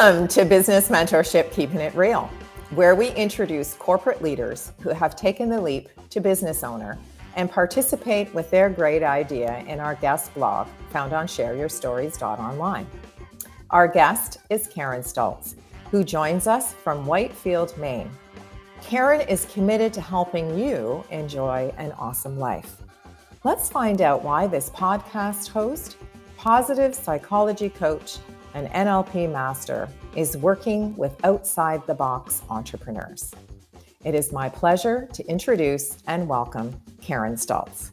Welcome to Business Mentorship, Keeping It Real, where we introduce corporate leaders who have taken the leap to business owner and participate with their great idea in our guest blog found on shareyourstories.online. Our guest is Karen Stultz, who joins us from Whitefield, Maine. Karen is committed to helping you enjoy an awesome life. Let's find out why this podcast host, positive psychology coach, and NLP Master is working with outside-the-box entrepreneurs. It is my pleasure to introduce and welcome Karen Stultz.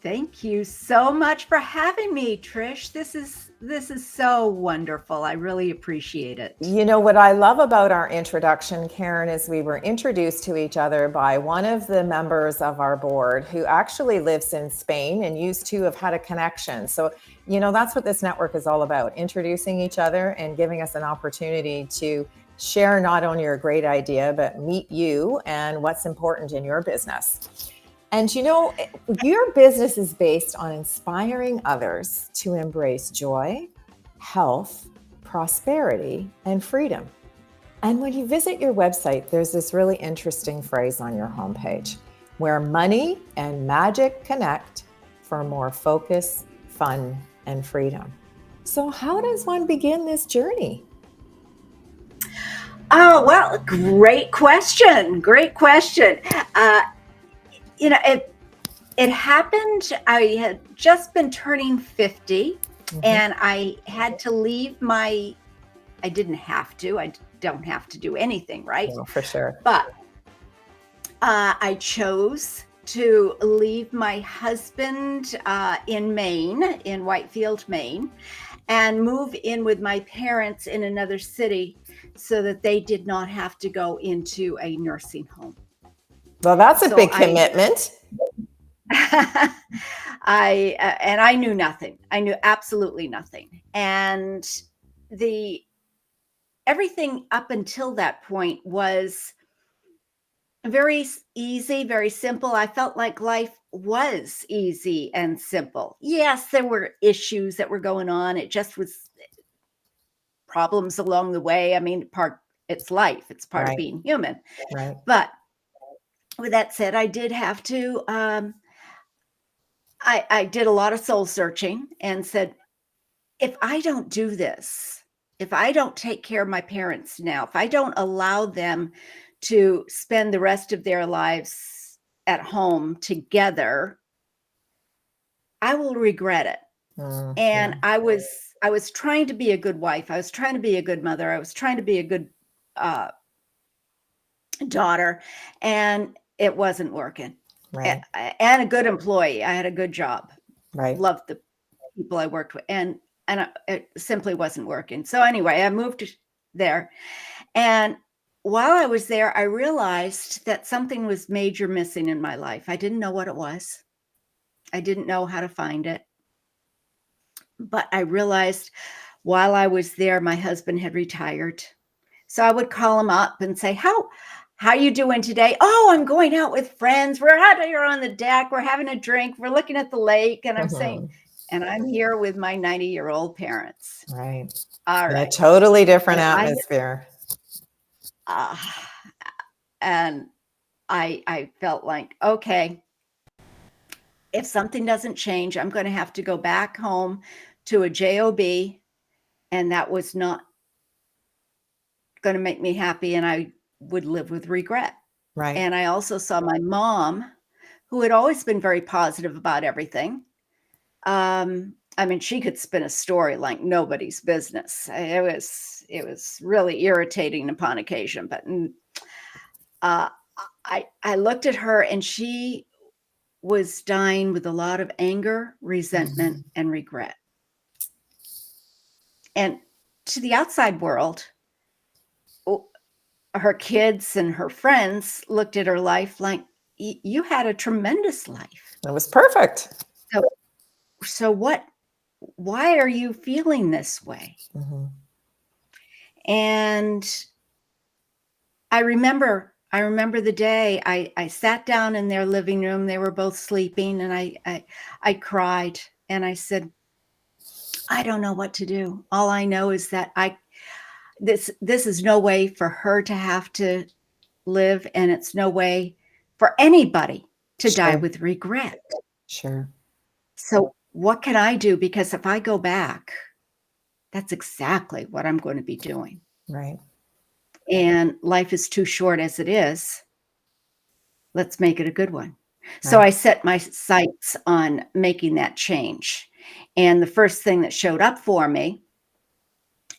Thank you so much for having me, Trish. This is so wonderful. I really appreciate it. You know, what I love about our introduction, Karen, is we were introduced to each other by one of the members of our board who actually lives in Spain, and you two have had a connection. So, you know, that's what this network is all about, introducing each other and giving us an opportunity to share not only your great idea, but meet you and what's important in your business. And you know, your business is based on inspiring others to embrace joy, health, prosperity, and freedom. And when you visit your website, there's this really interesting phrase on your homepage, where money and magic connect for more focus, fun, and freedom. So how does one begin this journey? Oh, well, great question. Great question. You know, it happened. I had just been turning 50, and I had to leave I didn't have to. I don't have to do anything, right? No, for sure. But I chose to leave my husband in Maine, in Whitefield, Maine, and move in with my parents in another city so that they did not have to go into a nursing home. Well, that's a big commitment. I knew nothing. I knew absolutely nothing. And everything up until that point was very easy, very simple. I felt like life was easy and simple. Yes, there were issues that were going on. It just was problems along the way. I mean, it's life. It's part of being human. Right. But with that said, I did have to, I did a lot of soul searching and said, if I don't do this, if I don't take care of my parents now, if I don't allow them to spend the rest of their lives at home together, I will regret it. And I was trying to be a good wife. I was trying to be a good mother. I was trying to be a good daughter, and it wasn't working. Right. And a good employee. I had a good job. Right. Loved the people I worked with, and it simply wasn't working. So anyway, I moved there, and while I was there, I realized that something was major missing in my life. I didn't know what it was. I didn't know how to find it. But I realized while I was there, my husband had retired. So I would call him up and say, how you doing today? Oh, I'm going out with friends. We're out here on the deck. We're having a drink. We're looking at the lake. And I'm saying, and I'm here with my 90-year-old parents. Right. All in right. a totally different atmosphere. And I felt like, okay, if something doesn't change, I'm going to have to go back home to a job. And that was not going to make me happy. And I would live with regret. Right. And I also saw my mom, who had always been very positive about everything. I mean, she could spin a story like nobody's business. It was really irritating upon occasion. But I looked at her, and she was dying with a lot of anger, resentment, and regret. And to the outside world, her kids and her friends looked at her life like, you had a tremendous life. It was perfect. So why are you feeling this way? And I remember the day I sat down in their living room. They were both sleeping, and I cried, and I said, I don't know what to do. All I know is that this is no way for her to have to live, and it's no way for anybody to die Sure. with regret. Sure. So what can I do? Because if I go back, that's exactly what I'm going to be doing. Right. And life is too short as it is. Let's make it a good one. So Right. I set my sights on making that change. And the first thing that showed up for me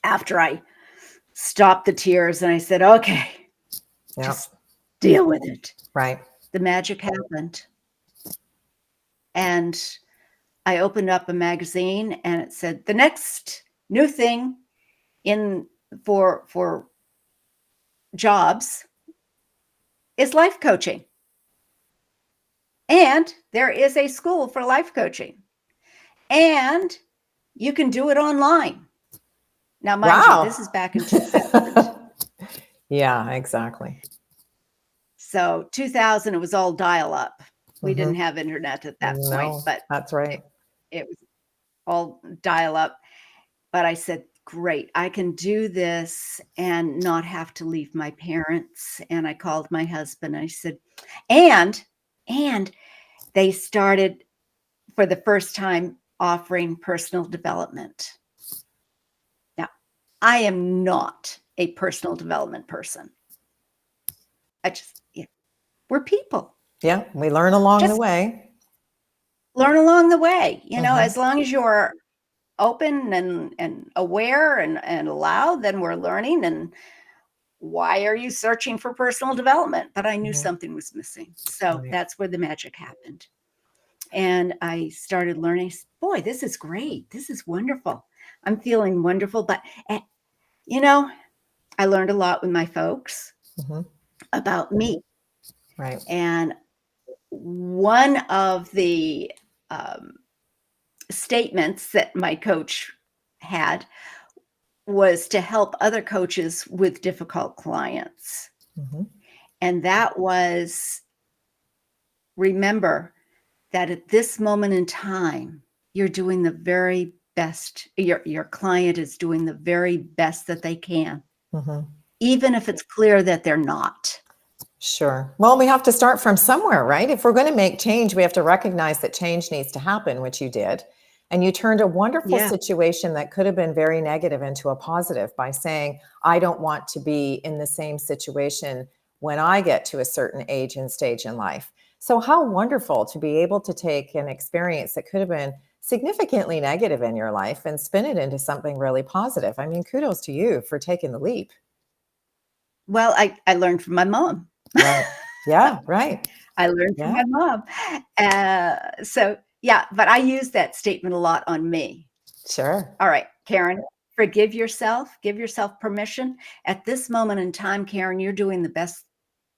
after I stopped the tears and I said, okay, Yeah. just deal with it. Right. The magic happened. And I opened up a magazine and it said, the next new thing in for jobs is life coaching. And there is a school for life coaching. And you can do it online. Now, mind you, Wow. this is back in 2000. Yeah, exactly. So 2000, it was all dial up. We Mm-hmm. didn't have internet at that point, No, but that's right. it was all dial up. But I said, great, I can do this and not have to leave my parents. And I called my husband. I said, and they started for the first time offering personal development. Now, I am not a personal development person. We're people. Yeah, we learn along the Just way. learn along the way, Mm-hmm. as long as you're open and aware and allowed, then we're learning. And why are you searching for personal development? But I knew Mm-hmm. something was missing. So Right. that's where the magic happened. And I started learning, boy, this is great. This is wonderful. I'm feeling wonderful. But, I learned a lot with my folks Mm-hmm. about me. Right. And one of the statements that my coach had was to help other coaches with difficult clients. Mm-hmm. And that was, remember that at this moment in time, you're doing the very best. Your client is doing the very best that they can, Mm-hmm. even if it's clear that they're not. Sure. Well, we have to start from somewhere, right? If we're going to make change, we have to recognize that change needs to happen, which you did. And you turned a wonderful Yeah. situation that could have been very negative into a positive by saying, I don't want to be in the same situation when I get to a certain age and stage in life. So, how wonderful to be able to take an experience that could have been significantly negative in your life and spin it into something really positive. I mean, kudos to you for taking the leap. Well, I learned from my mom. Right. Yeah, right. I learned from Yeah. my mom. So, yeah, but I use that statement a lot on me. Sure. All right, Karen, forgive yourself. Give yourself permission. At this moment in time, Karen, you're doing the best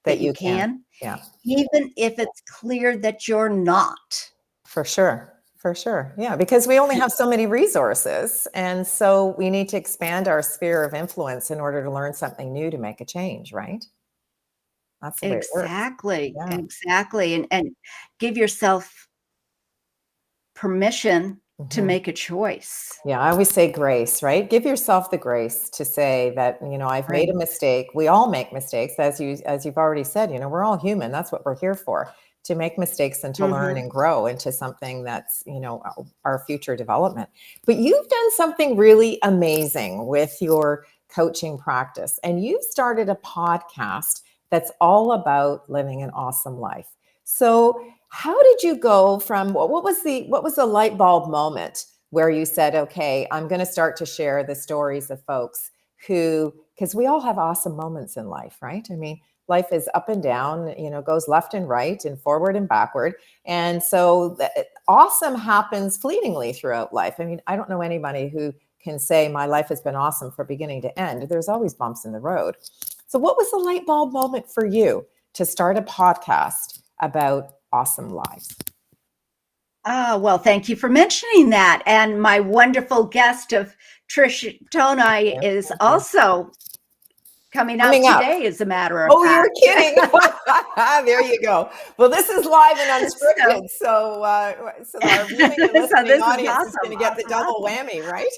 that you can, Yeah, even if it's clear that you're not. for sure. For sure. Yeah, because we only have so many resources. And so we need to expand our sphere of influence in order to learn something new to make a change, right? That's the way it works. Exactly, Yeah. exactly, and give yourself permission to Mhm. make a choice. Yeah, I always say grace, right? Give yourself the grace to say that, I've made a Right. mistake. We all make mistakes, as you've already said, we're all human. That's what we're here for, to make mistakes and to learn Mhm. and grow into something that's, our future development. But you've done something really amazing with your coaching practice, and you've started a podcast that's all about living an awesome life. So, how did you go from what was the light bulb moment where you said, okay, I'm going to start to share the stories of folks who, because we all have awesome moments in life, right? I mean, life is up and down, goes left and right and forward and backward. And so awesome happens fleetingly throughout life. I mean, I don't know anybody who can say my life has been awesome from beginning to end. There's always bumps in the road. So what was the light bulb moment for you to start a podcast about awesome lives? Well, thank you for mentioning that. And my wonderful guest of Trish Tonai Yeah, is thank you. also coming out Coming up. today, as a matter of Oh, you're fact. kidding. There you go. Well, this is live and So, unscripted. So our viewing and so listening this is audience is awesome, going to get the double awesome, whammy, right?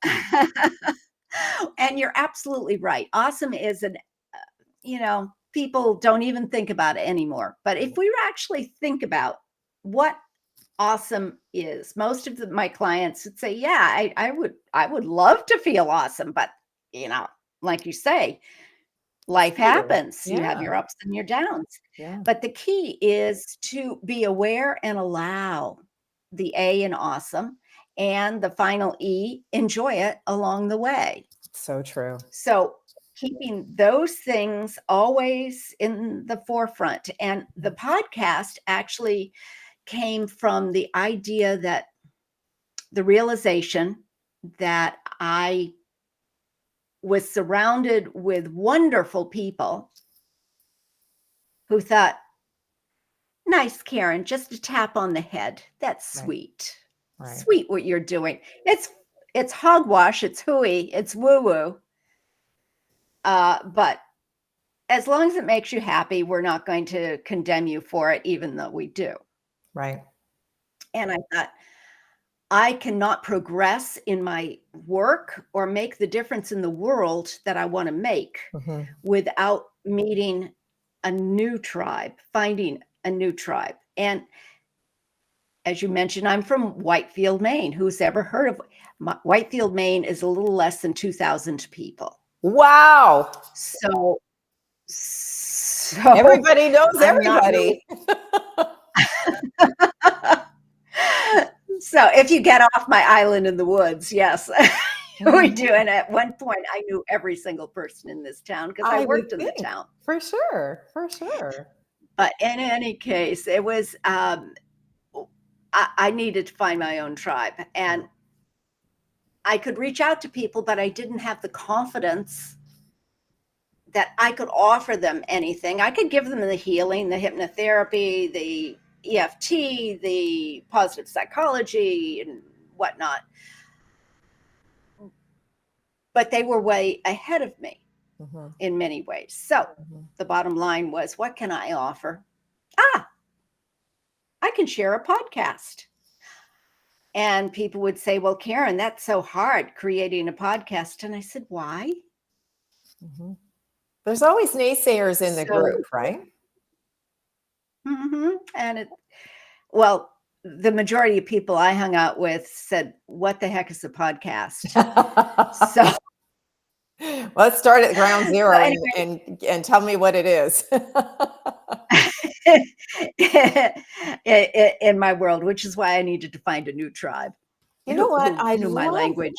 awesome. And you're absolutely right. Awesome is people don't even think about it anymore. But if we actually think about what awesome is, most of my clients would say, yeah, I would love to feel awesome, but like you say, life True. happens. You have Yeah. your ups and your downs. Yeah. But the key is to be aware and allow the A in awesome and the final E, enjoy it along the way. So true. So keeping those things always in the forefront. And the podcast actually came from the idea that the realization that I was surrounded with wonderful people who thought, nice, Karen, just a tap on the head. That's Right. sweet. Right. Sweet what you're doing. It's hogwash, it's hooey, it's woo-woo. But as long as it makes you happy, we're not going to condemn you for it, even though we do. Right. And I thought, I cannot progress in my work or make the difference in the world that I want to make Mhm. without meeting a new tribe, finding a new tribe. And as you mentioned, I'm from Whitefield, Maine. Who's ever heard of Whitefield, Maine is a little less than 2,000 people. Wow. So Everybody knows I'm not really. everybody. So if you get off my island in the woods, yes, we do. And at one point, I knew every single person in this town because I I would worked in the think. town. For sure. For sure. But in any case, it was I needed to find my own tribe, and I could reach out to people, but I didn't have the confidence that I could offer them anything. I could give them the healing, the hypnotherapy, the EFT, the positive psychology, and whatnot. But they were way ahead of me in many ways. So the bottom line was, what can I offer? I can share a podcast. And people would say, well, Karen, that's so hard creating a podcast. And I said, why? There's always naysayers in the group, right? And well, the majority of people I hung out with said, what the heck is a podcast? So let's start at ground zero anyway, and tell me what it is. in my world, which is why I needed to find a new tribe. You know what? Who knew my language.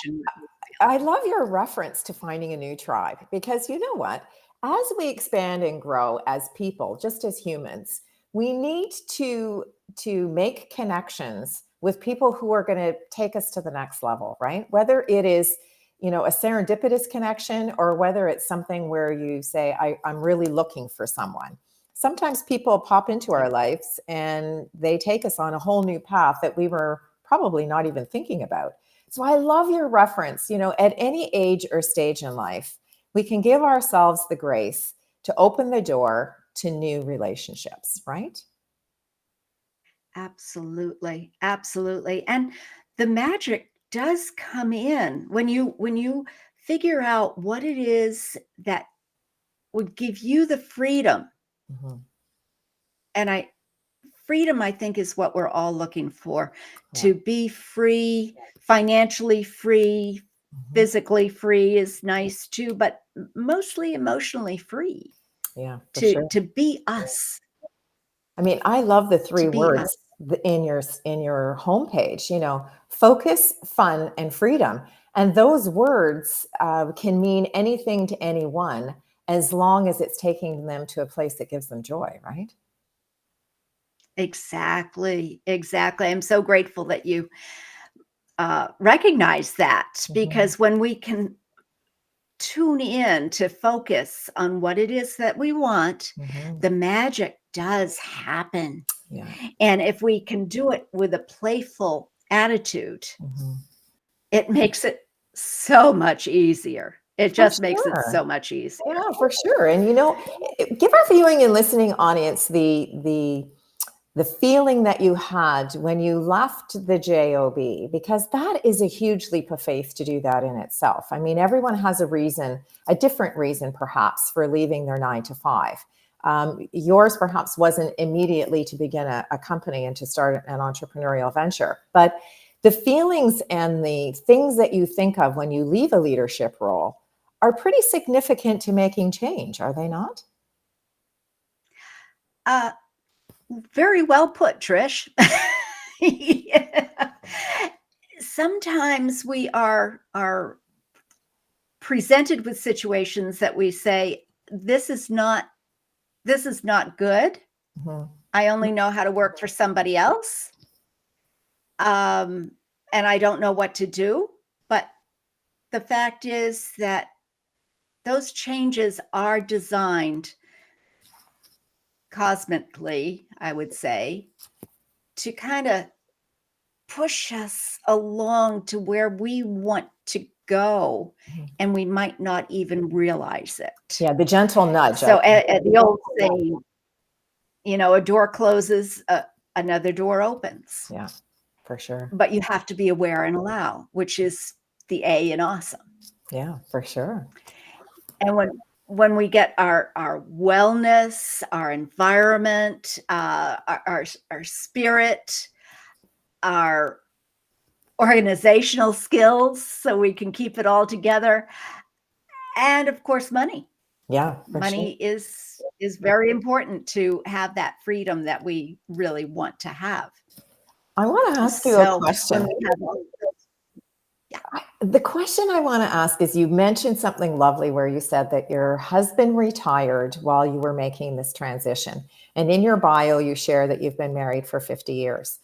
I love your reference to finding a new tribe, because you know what? As we expand and grow as people, just as humans, we need to make connections with people who are going to take us to the next level, right? Whether it is, a serendipitous connection, or whether it's something where you say, I'm really looking for someone. Sometimes people pop into our lives and they take us on a whole new path that we were probably not even thinking about. So I love your reference. At any age or stage in life, we can give ourselves the grace to open the door to new relationships, right? Absolutely. Absolutely. And the magic does come in when you figure out what it is that would give you the freedom. And freedom, I think, is what we're all looking for. To be free, financially free, physically free is nice too, but mostly emotionally free. Yeah, for to sure. to be us. I mean, I love the three To be words us. in your homepage, focus, fun, and freedom. And those words can mean anything to anyone, as long as it's taking them to a place that gives them joy, right? Exactly. Exactly. I'm so grateful that you recognize that, because when we can tune in to focus on what it is that we want, the magic does happen. Yeah. And if we can do it with a playful attitude, it makes it so much easier. It For just makes it sure. so much easier. Yeah, for sure. And give our viewing and listening audience the feeling that you had when you left the job, because that is a huge leap of faith to do that in itself. I mean, everyone has a different reason perhaps for leaving their 9 to 5. Yours perhaps wasn't immediately to begin a company and to start an entrepreneurial venture, but the feelings and the things that you think of when you leave a leadership role are pretty significant to making change, are they not? Uh, Very well put, Trish. Yeah. Sometimes we are presented with situations that we say, this is not good. Mhm. I only know how to work for somebody else. And I don't know what to do. But the fact is that those changes are designed cosmically, I would say, to kind of push us along to where we want to go, Mhm. and we might not even realize it. Yeah, the gentle nudge. So at the old saying, a door closes, another door opens. Yeah, for sure. But you have to be aware and allow, which is the A in awesome. Yeah, for sure. And when we get our wellness, our environment, our spirit, our organizational skills, so we can keep it all together, and of course, money. Yeah, for sure. Money is very important to have that freedom that we really want to have. I want to ask you a So when question. we have all this, yeah. The question I want to ask is, you mentioned something lovely where you said that your husband retired while you were making this transition. And in your bio, you share that you've been married for 50 years.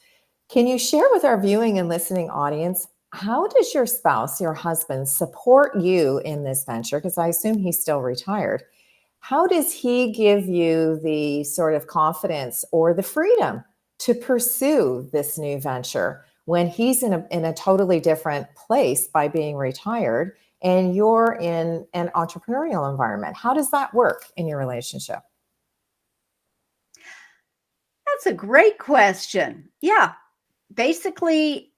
Can you share with our viewing and listening audience, how does your spouse, your husband, support you in this venture? Because I assume he's still retired. How does he give you the sort of confidence or the freedom to pursue this new venture when he's in a totally different place by being retired and you're in an entrepreneurial environment? How does that work in your relationship? That's a great question. Yeah. Basically,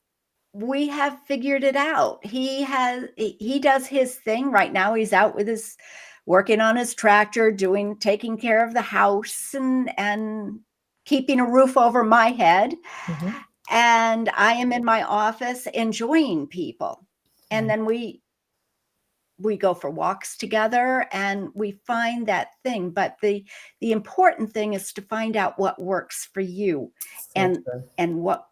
we have figured it out. He does his thing right now. He's out with his working on his tractor, taking care of the house and keeping a roof over my head. Mhm. And I am in my office enjoying people. And Right. then we go for walks together and we find that thing. But the important thing is to find out what works for you. So And true. what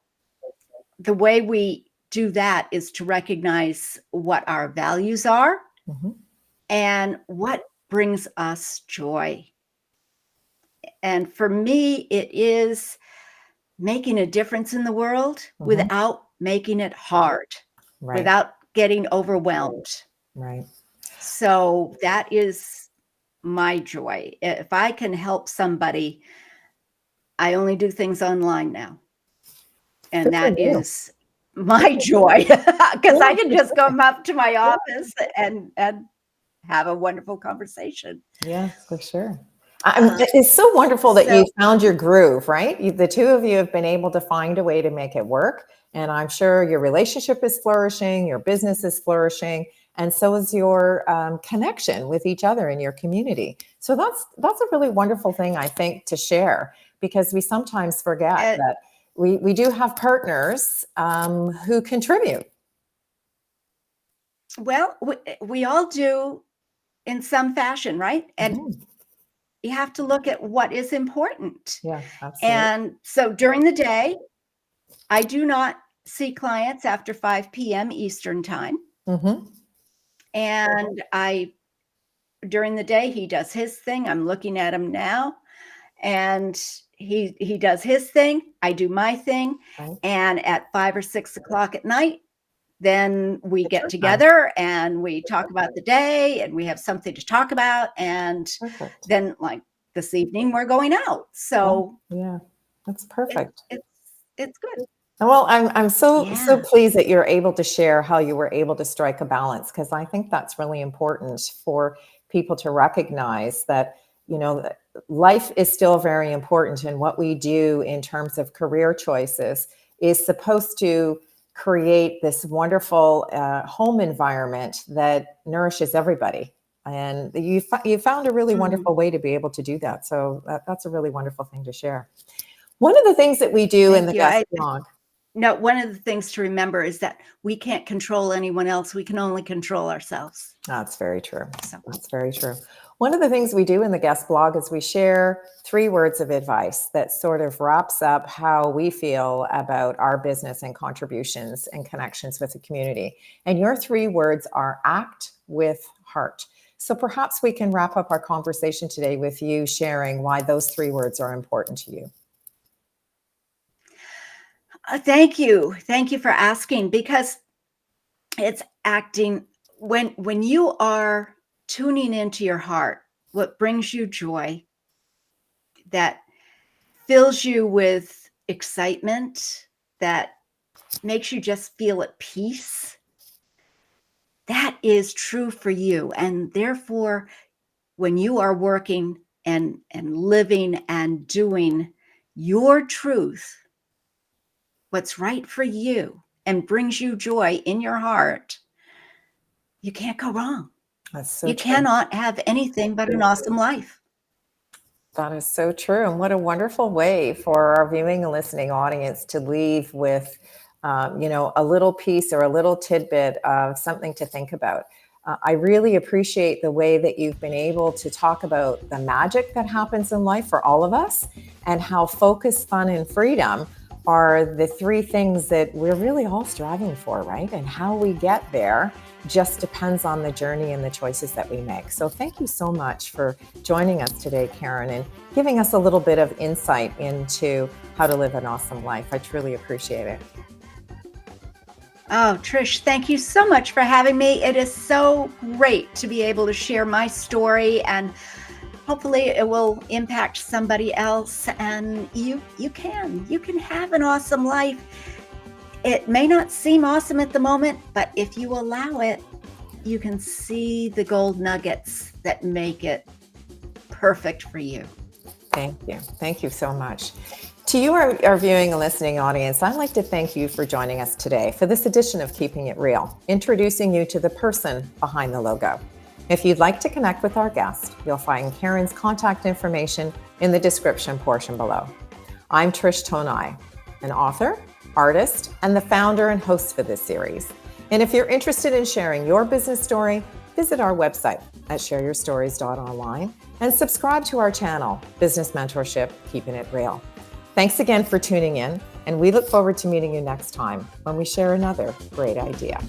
the way we do that is to recognize what our values are Mhm. and what brings us joy. And for me, it is making a difference in the world Mhm. without making it hard, Right. without getting overwhelmed. Right. So that is my joy. If I can help somebody, I only do things online now. Good And for that you. is my joy because I Yeah, can for just sure. come up to my office and have a wonderful conversation. Yeah, for sure. Uh, It's so wonderful that so you found your groove, right? The two of you have been able to find a way to make it work. And I'm sure your relationship is flourishing, your business is flourishing, and so is your connection with each other in your community. So that's a really wonderful thing, I think, to share, because we sometimes forget uh, that we do have partners who contribute. well, we all do in some fashion, right? And Mhm. you have to look at what is important. Yeah, absolutely. And so during the day, I do not see clients after 5 p.m. Eastern time. Hmm. And during the day, he does his thing. I'm looking at him now, and he does his thing. I do my thing. Right. And at 5 or 6 o'clock at night, then we It's get your time. together and we talk about the day and we have something to talk about. And Perfect. then, like this evening, we're going out. Yeah, So yeah, that's it, perfect. it's it's good. Well, I'm so Yeah. pleased that you're able to share how you were able to strike a balance, because I think that's really important for people to recognize that, that life is still very important, and what we do in terms of career choices is supposed to create this wonderful home environment that nourishes everybody. And you found a really Mm, wonderful way to be able to do that. So that's a really wonderful thing to share. One of the things that we do in thank the you. guest blog. No, one of the things to remember is that we can't control anyone else. We can only control ourselves. That's very true. So, That's very true. One of the things we do in the guest blog is we share 3 words of advice that sort of wraps up how we feel about our business and contributions and connections with the community. And your 3 words are act with heart. So perhaps we can wrap up our conversation today with you sharing why those 3 words are important to you. thank you. Thank you for asking because it's acting when you are tuning into your heart, what brings you joy, that fills you with excitement, that makes you just feel at peace, that is true for you. And therefore, when you are working and living and doing your truth, what's right for you and brings you joy in your heart, you can't go wrong. That's so You true. cannot have anything but an awesome life. That is so true. And what a wonderful way for our viewing and listening audience to leave with, a little piece or a little tidbit of something to think about. I really appreciate the way that you've been able to talk about the magic that happens in life for all of us, and how focus, fun, and freedom are the 3 things that we're really all striving for, right? And how we get there just depends on the journey and the choices that we make. So thank you so much for joining us today, Karen, and giving us a little bit of insight into how to live an awesome life. I truly appreciate it. Oh, Trish, thank you so much for having me. It is so great to be able to share my story, and hopefully it will impact somebody else. And you can have an awesome life. It may not seem awesome at the moment, but if you allow it, you can see the gold nuggets that make it perfect for you. Thank you. Thank you so much. To you, our viewing and listening audience, I'd like to thank you for joining us today for this edition of Keeping It Real, introducing you to the person behind the logo. If you'd like to connect with our guest, you'll find Karen's contact information in the description portion below. I'm Trish Tonai, an author, artist, and the founder and host for this series. And if you're interested in sharing your business story, visit our website at shareyourstories.online and subscribe to our channel, Business Mentorship, Keeping It Real. Thanks again for tuning in, and we look forward to meeting you next time when we share another great idea.